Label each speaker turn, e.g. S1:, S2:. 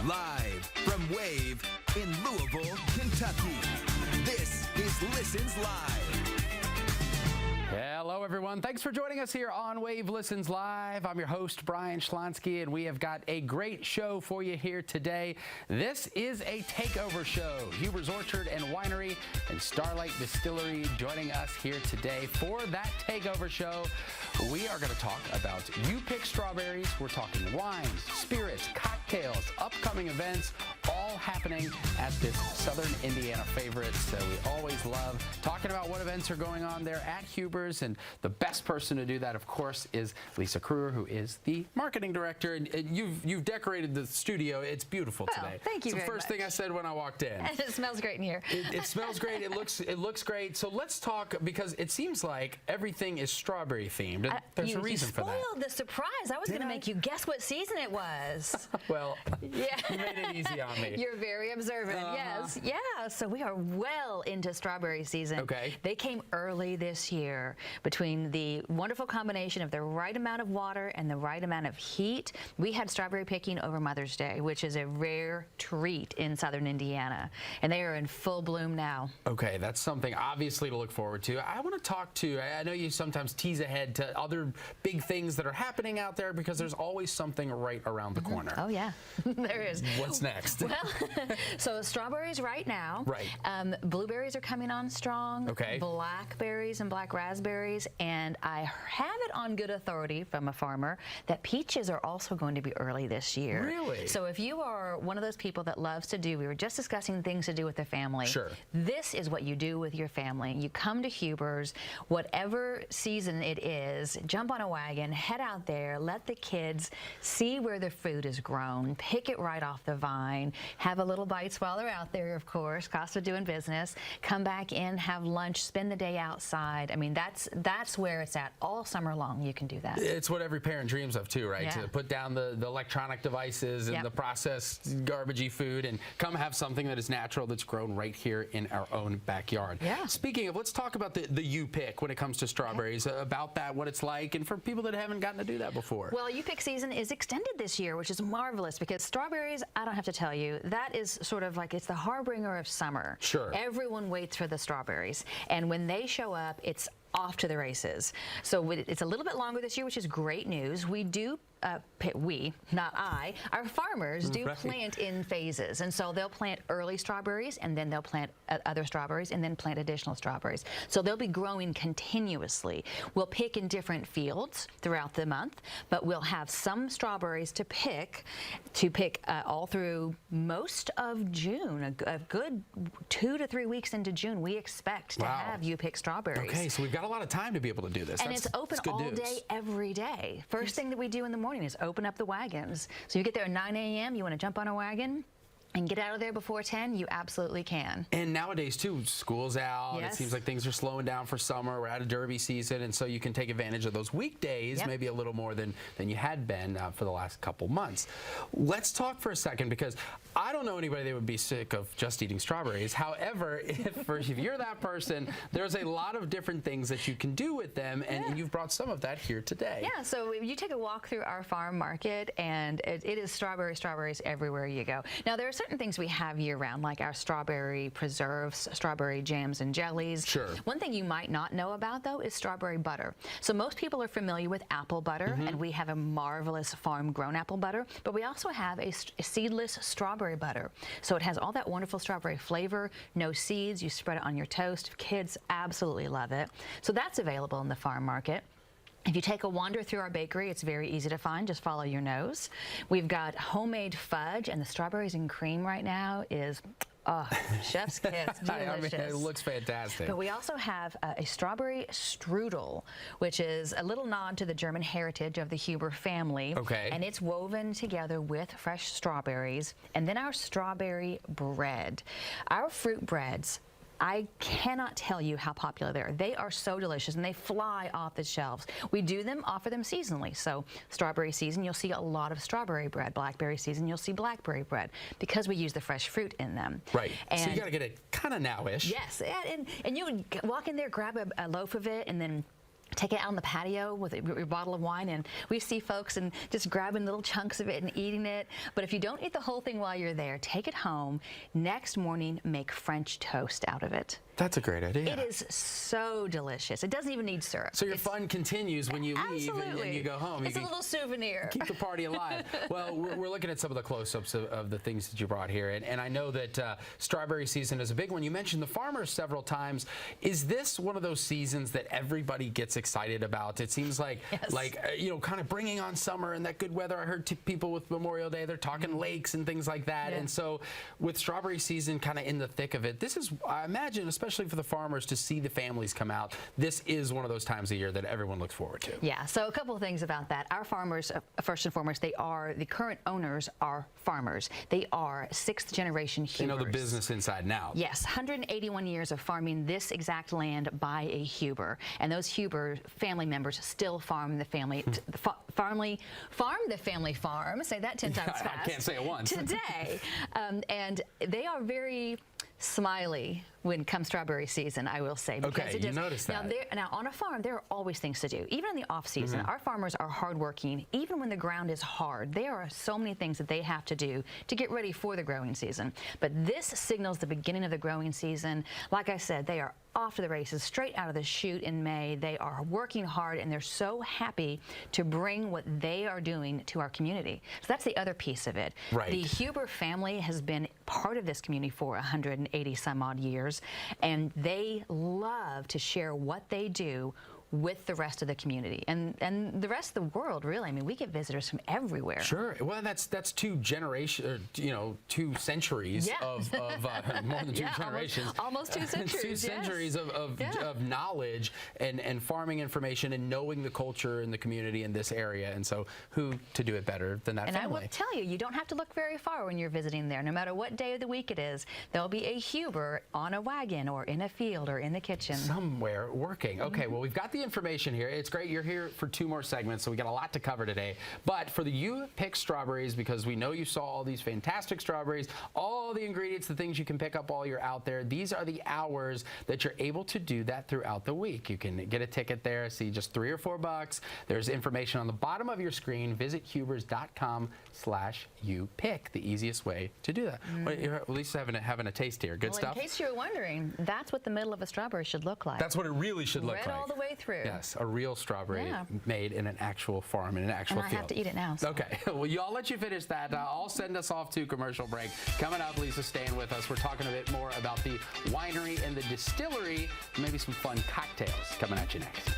S1: Live from Wave in Louisville, Kentucky. This is Listens Live.
S2: Hello, everyone. Thanks for joining us here on Wave Listens Live. I'm your host, Brian Shlonsky, and we have got a great show for you here today. This is a takeover show. Huber's Orchard and Winery and Starlight Distillery joining us here today for that takeover show. We are going to talk about You Pick Strawberries. We're talking wines, spirits, cocktails, upcoming events, all happening at this Southern Indiana favorite. So we always love talking about what events are going on there at Huber's. And the best person to do that, of course, is Lisa Kruger, who is the marketing director. And you've decorated the studio. It's beautiful today.
S3: Thank you.
S2: It's the first thing I said when I walked in.
S3: And it smells great in here.
S2: It smells great. It looks great. So let's talk, because it seems like everything is strawberry themed. There's a reason for that.
S3: You spoiled the surprise. I was going to make you guess what season it was.
S2: Well,
S3: yeah.
S2: You made it easy on me.
S3: You're very observant. Yes. Yeah. So we are well into strawberry season.
S2: Okay.
S3: They came early this year between the wonderful combination of the right amount of water and the right amount of heat. We had strawberry picking over Mother's Day, which is a rare treat in Southern Indiana. And they are in full bloom now.
S2: Okay, that's something obviously to look forward to. I want to talk to, I know you sometimes tease ahead to other big things that are happening out there, because there's always something right around the corner.
S3: Oh, yeah. There is.
S2: What's next?
S3: Well, so strawberries right now.
S2: Right.
S3: Blueberries are coming on strong.
S2: Okay.
S3: Blackberries and black raspberries. And I have it on good authority from a farmer that peaches are also going to be early this year.
S2: Really?
S3: So if you are one of those people that loves to do, we were just discussing things to do with the family.
S2: Sure.
S3: This is what you do with your family. You come to Huber's, whatever season it is, jump on a wagon, head out there, let the kids see where the food is grown, pick it right off the vine, have a little bites while they're out there, of course, cost of doing business, come back in, have lunch, spend the day outside. I mean, that's where it's at all summer long. You can do that.
S2: It's what every parent dreams of too, right?
S3: Yeah.
S2: To put down the electronic devices and the processed garbagey food and come have something that is natural, that's grown right here in our own backyard.
S3: Yeah.
S2: Speaking of, let's talk about the You Pick when it comes to strawberries, about that, what it's like, and for people that haven't gotten to do that before.
S3: Well, You Pick season is extended this year, which is marvelous, because strawberries, I don't have to tell you, that is sort of like, it's the harbinger of summer.
S2: Sure.
S3: Everyone waits for the strawberries. And when they show up, it's off to the races. So it's a little bit longer this year, which is great news. We do, we, not I, our farmers do plant in phases. And so they'll plant early strawberries, and then they'll plant other strawberries, and then plant additional strawberries. So they'll be growing continuously. We'll pick in different fields throughout the month, but we'll have some strawberries to pick all through most of June. A good 2 to 3 weeks into June, we expect to have You Pick strawberries.
S2: Okay, so we've got a lot of time to be able to do this.
S3: And it's open all day, every day. First thing that we do in the morning is open up the wagons. So you get there at 9 a.m., you want to jump on a wagon and get out of there before 10, you absolutely can.
S2: And nowadays, too, school's out.
S3: Yes.
S2: It seems like things are slowing down for summer. We're out of derby season, and so you can take advantage of those weekdays, maybe a little more than you had been for the last couple months. Let's talk for a second, because I don't know anybody that would be sick of just eating strawberries. However, if you're that person, there's a lot of different things that you can do with them, and you've brought some of that here today.
S3: Yeah, so you take a walk through our farm market, and it is strawberries everywhere you go. Now, there are certain things we have year-round, like our strawberry preserves, strawberry jams and jellies.
S2: Sure.
S3: One thing you might not know about, though, is strawberry butter. So most people are familiar with apple butter, and we have a marvelous farm-grown apple butter, but we also have a seedless strawberry butter. So it has all that wonderful strawberry flavor, no seeds. You spread it on your toast. Kids absolutely love it. So that's available in the farm market. If you take a wander through our bakery, it's very easy to find. Just follow your nose. We've got homemade fudge, and the strawberries and cream right now is chef's kiss, delicious.
S2: I mean, it looks fantastic.
S3: But we also have a strawberry strudel, which is a little nod to the German heritage of the Huber family.
S2: Okay.
S3: And it's woven together with fresh strawberries. And then our strawberry bread. Our fruit breads, I cannot tell you how popular they are. They are so delicious, and they fly off the shelves. We do offer them seasonally. So strawberry season, you'll see a lot of strawberry bread. Blackberry season, you'll see blackberry bread, because we use the fresh fruit in them.
S2: Right.
S3: And
S2: so you got to get it kind of now-ish.
S3: yes, and you would walk in there, grab a loaf of it, and then take it out on the patio with your bottle of wine, and we see folks and just grabbing little chunks of it and eating it. But if you don't eat the whole thing while you're there, take it home. Next morning, make French toast out of it.
S2: That's a great idea.
S3: It is so delicious. It doesn't even need syrup.
S2: So your fun continues when you leave and you go home.
S3: It's a little souvenir.
S2: Keep the party alive. Well, we're looking at some of the close-ups of the things that you brought here, and I know that strawberry season is a big one. You mentioned the farmers several times. Is this one of those seasons that everybody gets excited about? It seems like, kind of bringing on summer and that good weather. I heard people with Memorial Day, they're talking lakes and things like that. And so with strawberry season kind of in the thick of it, this is, I imagine, especially for the farmers to see the families come out, this is one of those times of year that everyone looks forward to.
S3: Yeah, so a couple of things about that. Our farmers, first and foremost, the current owners are farmers. They are 6th generation Hubers.
S2: They know the business inside and out.
S3: Yes, 181 years of farming this exact land by a Huber. And those Huber family members still farm the family, farm the family farm. Say that 10 times fast.
S2: I can't say it once.
S3: Today. And they are very smiley when it comes strawberry season, I will say.
S2: Okay, you noticed that.
S3: Now, on a farm, there are always things to do. Even in the off season, our farmers are hardworking. Even when the ground is hard, there are so many things that they have to do to get ready for the growing season. But this signals the beginning of the growing season. Like I said, they are off to the races, straight out of the chute in May. They are working hard, and they're so happy to bring what they are doing to our community. So that's the other piece of it.
S2: Right.
S3: The Huber family has been part of this community for 180 some odd years, and they love to share what they do with the rest of the community and the rest of the world, really. I mean, we get visitors from everywhere.
S2: Sure. Well, that's 2 generations, 2 centuries of more than 2 generations.
S3: Almost 2 centuries.
S2: 2 centuries of knowledge and farming information and knowing the culture and the community in this area. And so, who to do it better than that family?
S3: And I will tell you, you don't have to look very far when you're visiting there. No matter what day of the week it is, there'll be a Huber on a wagon or in a field or in the kitchen.
S2: Somewhere working. Okay. Well, we've got the information here. It's great. You're here for 2 more segments, so we got a lot to cover today. But for the You Pick Strawberries, because we know you saw all these fantastic strawberries, all the ingredients, the things you can pick up while you're out there, these are the hours that you're able to do that throughout the week. You can get a ticket there, see just $3 or $4. There's information on the bottom of your screen. Visit hubers.com/youpick, the easiest way to do that. Well, you're at least having a taste here. Good stuff?
S3: In case you're wondering, that's what the middle of a strawberry should look like.
S2: That's what it really should look like.
S3: Red all the way through.
S2: Yes. A real strawberry made in an actual farm, in an actual field.
S3: I have to eat it now. So.
S2: Okay. Well, I'll let you finish that. I'll send us off to commercial break. Coming up, Lisa, staying with us. We're talking a bit more about the winery and the distillery, maybe some fun cocktails coming at you next.